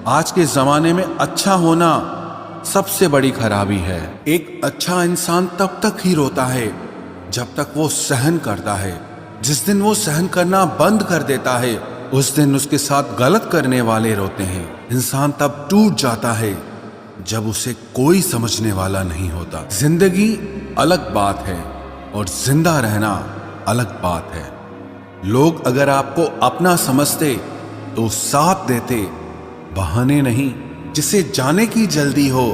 आज के जमाने में अच्छा होना सबसे बड़ी खराबी है। एक अच्छा इंसान तब तक ही रोता है जब तक वो सहन करता है। जिस दिन वो सहन करना बंद कर देता है उस दिन उसके साथ गलत करने वाले रोते हैं। इंसान तब टूट जाता है जब उसे कोई समझने वाला नहीं होता। जिंदगी अलग बात है और जिंदा रहना अलग बात है। लोग अगर आपको अपना समझते तो साथ देते, बहाने नहीं। जिसे जाने की जल्दी हो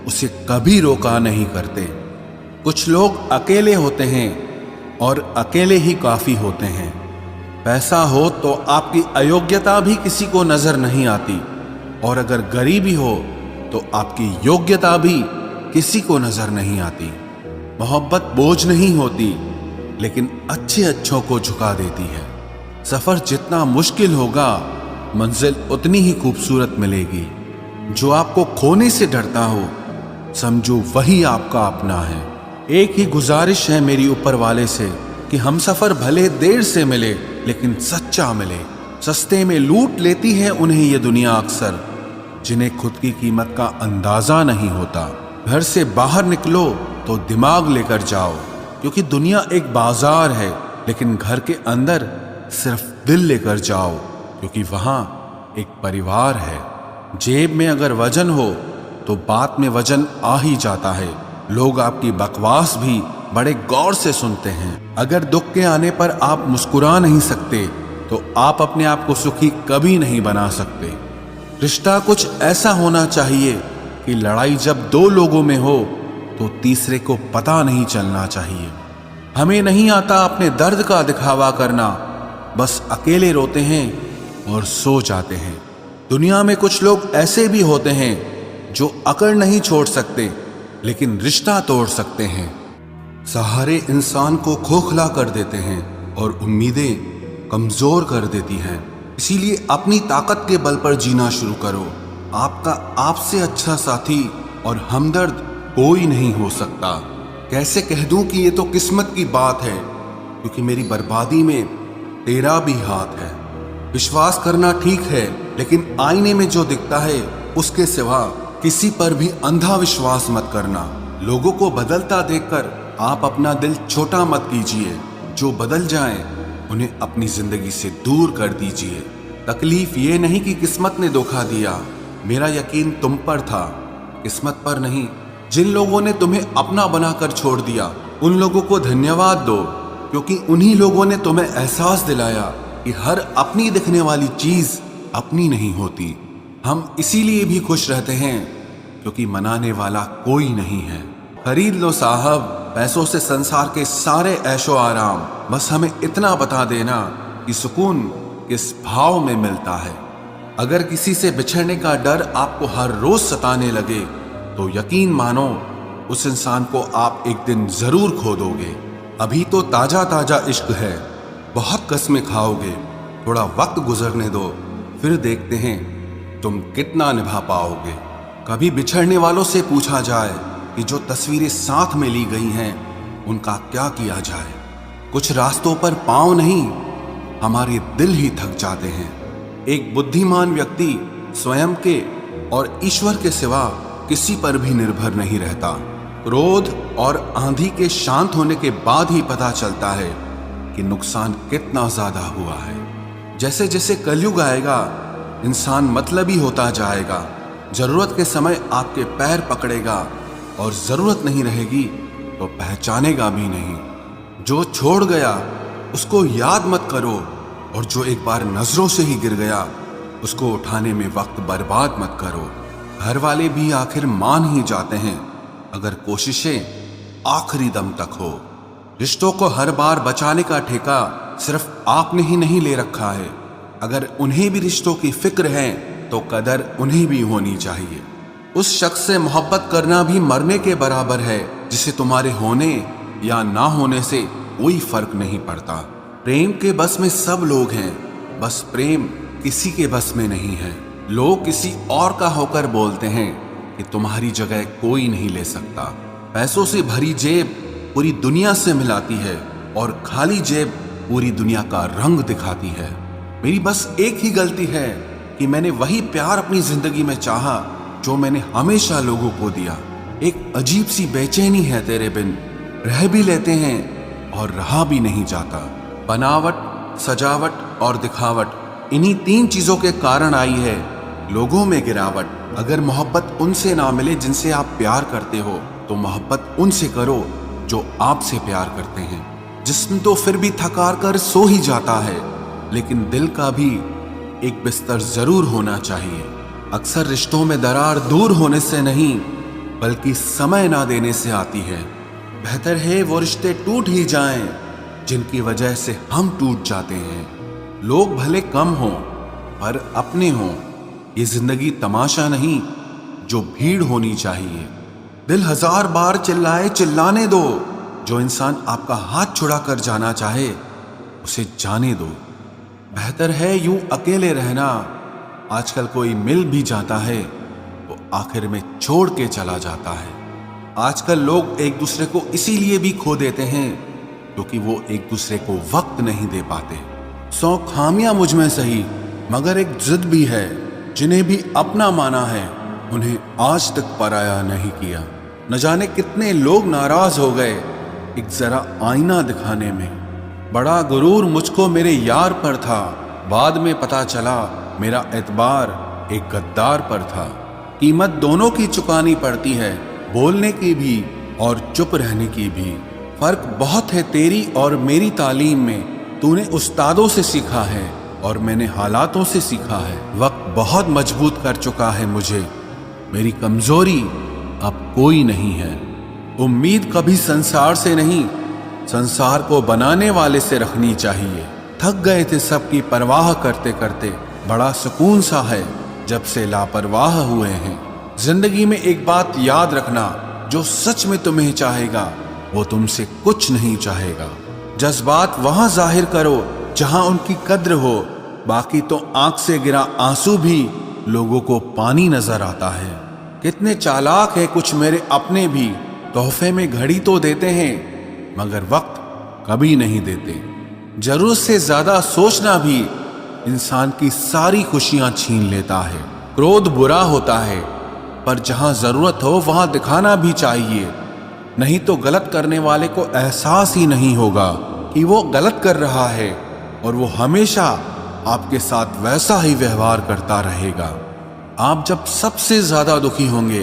उसे कभी रोका नहीं करते। कुछ लोग अकेले होते हैं और अकेले ही काफी होते हैं। पैसा हो तो आपकी अयोग्यता भी किसी को नजर नहीं आती, और अगर गरीबी हो तो आपकी योग्यता भी किसी को नजर नहीं आती। मोहब्बत बोझ नहीं होती, लेकिन अच्छे अच्छों को झुका देती है। सफर जितना मुश्किल होगा मंजिल उतनी ही खूबसूरत मिलेगी। जो आपको खोने से डरता हो समझो वही आपका अपना है। एक ही गुजारिश है मेरी ऊपर वाले से कि हम सफर भले देर से मिले लेकिन सच्चा मिले। सस्ते में लूट लेती है उन्हें ये दुनिया अक्सर, जिन्हें खुद की कीमत का अंदाजा नहीं होता। घर से बाहर निकलो तो दिमाग लेकर जाओ, क्योंकि दुनिया एक बाजार है, लेकिन घर के अंदर सिर्फ दिल लेकर जाओ, क्योंकि वहां एक परिवार है। जेब में अगर वजन हो तो बात में वजन आ ही जाता है। लोग आपकी बकवास भी बड़े गौर से सुनते हैं। अगर दुख के आने पर आप मुस्कुरा नहीं सकते तो आप अपने आप को सुखी कभी नहीं बना सकते। रिश्ता कुछ ऐसा होना चाहिए कि लड़ाई जब दो लोगों में हो तो तीसरे को पता नहीं चलना चाहिए। हमें नहीं आता अपने दर्द का दिखावा करना, बस अकेले रोते हैं और सो जाते हैं। दुनिया में कुछ लोग ऐसे भी होते हैं जो अकड़ नहीं छोड़ सकते लेकिन रिश्ता तोड़ सकते हैं। सहारे इंसान को खोखला कर देते हैं और उम्मीदें कमजोर कर देती हैं। इसीलिए अपनी ताकत के बल पर जीना शुरू करो। आपका आपसे अच्छा साथी और हमदर्द कोई नहीं हो सकता। कैसे कह दूं कि ये तो किस्मत की बात है, क्योंकि मेरी बर्बादी में तेरा भी हाथ है। विश्वास करना ठीक है, लेकिन आईने में जो दिखता है उसके सिवा किसी पर भी अंधा विश्वास मत करना। लोगों को बदलता देखकर आप अपना दिल छोटा मत कीजिए। जो बदल जाएं उन्हें अपनी जिंदगी से दूर कर दीजिए। तकलीफ ये नहीं कि किस्मत ने धोखा दिया, मेरा यकीन तुम पर था, किस्मत पर नहीं। जिन लोगों ने तुम्हें अपना बनाकर छोड़ दिया उन लोगों को धन्यवाद दो, क्योंकि उन्हीं लोगों ने तुम्हें एहसास दिलाया कि हर अपनी दिखने वाली चीज अपनी नहीं होती। हम इसीलिए भी खुश रहते हैं क्योंकि मनाने वाला कोई नहीं है। खरीद लो साहब पैसों से संसार के सारे ऐशो आराम, बस हमें इतना बता देना कि सुकून किस भाव में मिलता है। अगर किसी से बिछड़ने का डर आपको हर रोज सताने लगे तो यकीन मानो उस इंसान को आप एक दिन जरूर खो दोगे। अभी तो ताजा ताजा इश्क है, बहुत कस्में खाओगे। थोड़ा वक्त गुजरने दो, फिर देखते हैं तुम कितना निभा पाओगे। कभी बिछड़ने वालों से पूछा जाए कि जो तस्वीरें साथ में ली गई हैं उनका क्या किया जाए। कुछ रास्तों पर पांव नहीं, हमारे दिल ही थक जाते हैं। एक बुद्धिमान व्यक्ति स्वयं के और ईश्वर के सिवा किसी पर भी निर्भर नहीं रहता। क्रोध और आंधी के शांत होने के बाद ही पता चलता है कि नुकसान कितना ज्यादा हुआ है। जैसे जैसे कलयुग आएगा इंसान मतलबी होता जाएगा। जरूरत के समय आपके पैर पकड़ेगा और जरूरत नहीं रहेगी तो पहचानेगा भी नहीं। जो छोड़ गया उसको याद मत करो, और जो एक बार नजरों से ही गिर गया उसको उठाने में वक्त बर्बाद मत करो। घर वाले भी आखिर मान ही जाते हैं अगर कोशिशें आखिरी दम तक हो। रिश्तों को हर बार बचाने का ठेका सिर्फ आपने ही नहीं ले रखा है। अगर उन्हें भी रिश्तों की फिक्र है तो कदर उन्हें भी होनी चाहिए। उस शख्स से मोहब्बत करना भी मरने के बराबर है जिसे तुम्हारे होने या ना होने से कोई फर्क नहीं पड़ता। प्रेम के बस में सब लोग हैं, बस प्रेम किसी के बस में नहीं है। लोग किसी और का होकर बोलते हैं कि तुम्हारी जगह कोई नहीं ले सकता। पैसों से भरी जेब पूरी दुनिया से मिलाती है और खाली जेब पूरी दुनिया का रंग दिखाती है। मेरी बस एक ही गलती है कि मैंने वही प्यार अपनी जिंदगी में चाहा जो मैंने हमेशा लोगों को दिया। एक अजीब सी बेचैनी है तेरे बिन, रह भी लेते हैं और रहा भी नहीं जाता। बनावट, सजावट और दिखावट, इन्हीं 3 चीजों के कारण आई है लोगों में गिरावट। अगर मोहब्बत उनसे ना मिले जिनसे आप प्यार करते हो, तो मोहब्बत उनसे करो जो आपसे प्यार करते हैं। जिस्म तो फिर भी थकार कर सो ही जाता है, लेकिन दिल का भी एक बिस्तर जरूर होना चाहिए। अक्सर रिश्तों में दरार दूर होने से नहीं, बल्कि समय ना देने से आती है। बेहतर है वो रिश्ते टूट ही जाएं जिनकी वजह से हम टूट जाते हैं। लोग भले कम हों पर अपने हों, ये जिंदगी तमाशा नहीं जो भीड़ होनी चाहिए। दिल 1000 बार चिल्लाए चिल्लाने दो, जो इंसान आपका हाथ छुड़ा कर जाना चाहे उसे जाने दो। बेहतर है यूं अकेले रहना, आजकल कोई मिल भी जाता है वो आखिर में छोड़ के चला जाता है। आजकल लोग एक दूसरे को इसीलिए भी खो देते हैं क्योंकि वो एक दूसरे को वक्त नहीं दे पाते। 100 खामियां मुझ में सही, मगर एक जिद भी है। जिन्हें भी अपना माना है उन्हें आज तक पराया नहीं किया। न जाने कितने लोग नाराज हो गए एक जरा आईना दिखाने में। बड़ा गुरूर मुझको मेरे यार पर था, बाद में पता चला मेरा एतबार एक गद्दार पर था। कीमत दोनों की चुकानी पड़ती है, बोलने की भी और चुप रहने की भी। फर्क बहुत है तेरी और मेरी तालीम में। तूने उस्तादों से सीखा है और मैंने हालातों से सीखा है। वक्त बहुत मजबूत कर चुका है मुझे, मेरी कमजोरी अब कोई नहीं है। उम्मीद कभी संसार से नहीं, संसार को बनाने वाले से रखनी चाहिए। थक गए थे सबकी परवाह करते करते, बड़ा सुकून सा है जब से लापरवाह हुए हैं। जिंदगी में एक बात याद रखना, जो सच में तुम्हें चाहेगा वो तुमसे कुछ नहीं चाहेगा। जज्बात वहां जाहिर करो जहां उनकी कद्र हो, बाकी तो आंख से गिरा आंसू भी लोगों को पानी नजर आता है। कितने चालाक है कुछ मेरे अपने भी, तोहफे में घड़ी तो देते हैं मगर वक्त कभी नहीं देते। जरूरत से ज्यादा सोचना भी इंसान की सारी खुशियां छीन लेता है। क्रोध बुरा होता है, पर जहां जरूरत हो वहां दिखाना भी चाहिए, नहीं तो गलत करने वाले को एहसास ही नहीं होगा कि वो गलत कर रहा है और वो हमेशा आपके साथ वैसा ही व्यवहार करता रहेगा। आप जब सबसे ज्यादा दुखी होंगे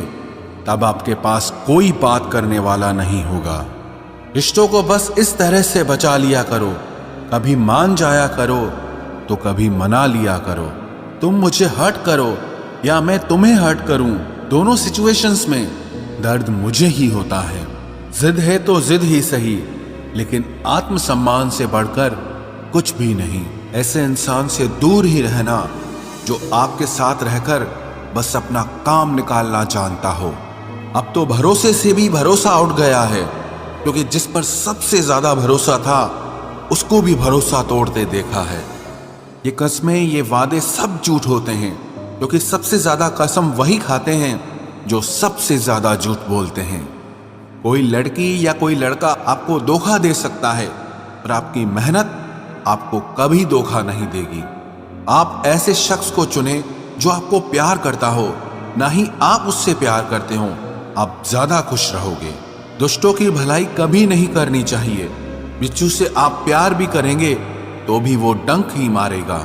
तब आपके पास कोई बात करने वाला नहीं होगा। रिश्तों को बस इस तरह से बचा लिया करो, कभी मान जाया करो तो कभी मना लिया करो। तुम मुझे हर्ट करो या मैं तुम्हें हर्ट करूं, दोनों सिचुएशंस में दर्द मुझे ही होता है। जिद है तो जिद ही सही, लेकिन आत्मसम्मान से बढ़कर कुछ भी नहीं। ऐसे इंसान से दूर ही रहना जो आपके साथ रहकर बस अपना काम निकालना जानता हो। अब तो भरोसे से भी भरोसा उठ गया है, क्योंकि जिस पर सबसे ज्यादा भरोसा था उसको भी भरोसा तोड़ते देखा है। ये कस्में, ये वादे सब झूठ होते हैं, क्योंकि सबसे ज्यादा कसम वही खाते हैं जो सबसे ज्यादा झूठ बोलते हैं। कोई लड़की या कोई लड़का आपको धोखा दे सकता है, पर आपकी मेहनत आपको कभी धोखा नहीं देगी। आप ऐसे शख्स को चुने जो आपको प्यार करता हो, ना ही आप उससे प्यार करते हो, आप ज्यादा खुश रहोगे। दुष्टों की भलाई कभी नहीं करनी चाहिए। बिच्छू से आप प्यार भी करेंगे तो भी वो डंक ही मारेगा।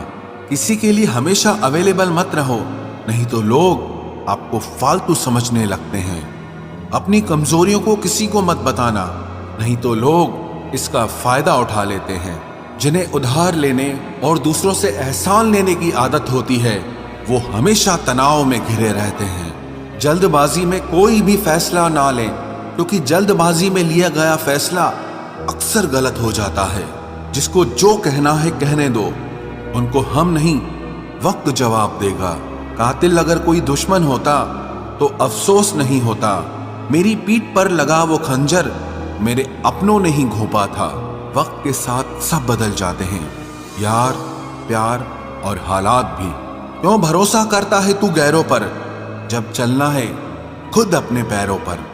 किसी के लिए हमेशा अवेलेबल मत रहो, नहीं तो लोग आपको फालतू समझने लगते हैं। अपनी कमजोरियों को किसी को मत बताना, नहीं तो लोग इसका फायदा उठा लेते हैं। जिन्हें उधार लेने और दूसरों से एहसान लेने की आदत होती है, वो हमेशा तनाव में घिरे रहते हैं। जल्दबाजी में कोई भी फैसला ना लें, क्योंकि जल्दबाजी में लिया गया फैसला अक्सर गलत हो जाता है। जिसको जो कहना है कहने दो, उनको हम नहीं वक्त जवाब देगा। कातिल अगर कोई दुश्मन होता तो अफसोस नहीं होता। मेरी पीठ पर लगा वो खंजर मेरे अपनों ने ही घोंपा था। वक्त के साथ सब बदल जाते हैं, यार, प्यार और हालात भी। क्यों भरोसा करता है तू गैरों पर, जब चलना है खुद अपने पैरों पर।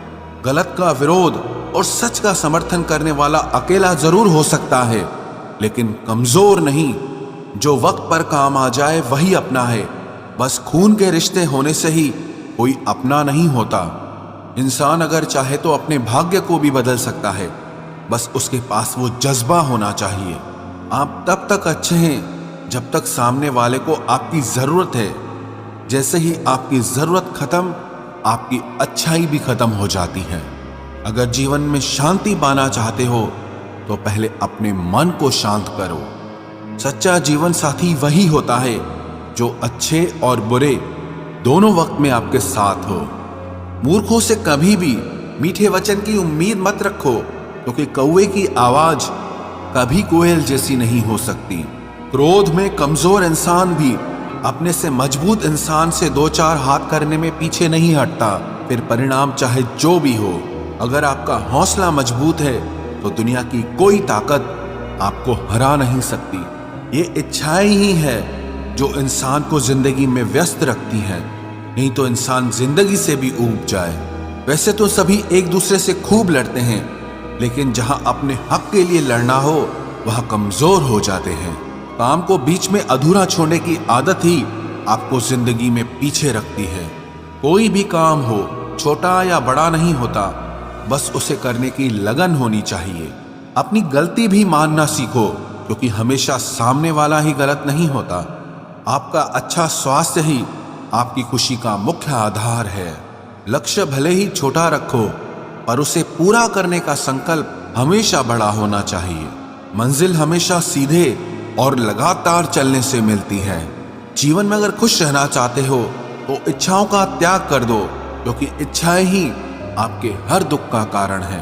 गलत का विरोध और सच का समर्थन करने वाला अकेला जरूर हो सकता है, लेकिन कमजोर नहीं। जो वक्त पर काम आ जाए वही अपना है, बस खून के रिश्ते होने से ही कोई अपना नहीं होता। इंसान अगर चाहे तो अपने भाग्य को भी बदल सकता है, बस उसके पास वो जज्बा होना चाहिए। आप तब तक अच्छे हैं जब तक सामने वाले को आपकी जरूरत है। जैसे ही आपकी जरूरत खत्म, आपकी अच्छाई भी खत्म हो जाती है। अगर जीवन में शांति पाना चाहते हो तो पहले अपने मन को शांत करो। सच्चा जीवन साथी वही होता है जो अच्छे और बुरे दोनों वक्त में आपके साथ हो। मूर्खों से कभी भी मीठे वचन की उम्मीद मत रखो, क्योंकि कौवे की आवाज कभी कोयल जैसी नहीं हो सकती। क्रोध में कमजोर इंसान भी अपने से मजबूत इंसान से दो चार हाथ करने में पीछे नहीं हटता, फिर परिणाम चाहे जो भी हो। अगर आपका हौसला मजबूत है तो दुनिया की कोई ताकत आपको हरा नहीं सकती। ये इच्छाएं ही है जो इंसान को जिंदगी में व्यस्त रखती है, नहीं तो इंसान जिंदगी से भी ऊब जाए। वैसे तो सभी एक दूसरे से खूब लड़ते हैं, लेकिन जहां अपने हक के लिए लड़ना हो वहां कमजोर हो जाते हैं। काम को बीच में अधूरा छोड़ने की आदत ही आपको जिंदगी में पीछे रखती है। कोई भी काम हो, छोटा या बड़ा नहीं होता, बस उसे करने की लगन होनी चाहिए। अपनी गलती भी मानना सीखो, क्योंकि हमेशा सामने वाला ही गलत नहीं होता। आपका अच्छा स्वास्थ्य ही आपकी खुशी का मुख्य आधार है। लक्ष्य भले ही छोटा रखो, पर उसे पूरा करने का संकल्प हमेशा बड़ा होना चाहिए। मंजिल हमेशा सीधे और लगातार चलने से मिलती है। जीवन में अगर खुश रहना चाहते हो तो इच्छाओं का त्याग कर दो, क्योंकि इच्छाएं ही आपके हर दुख का कारण है।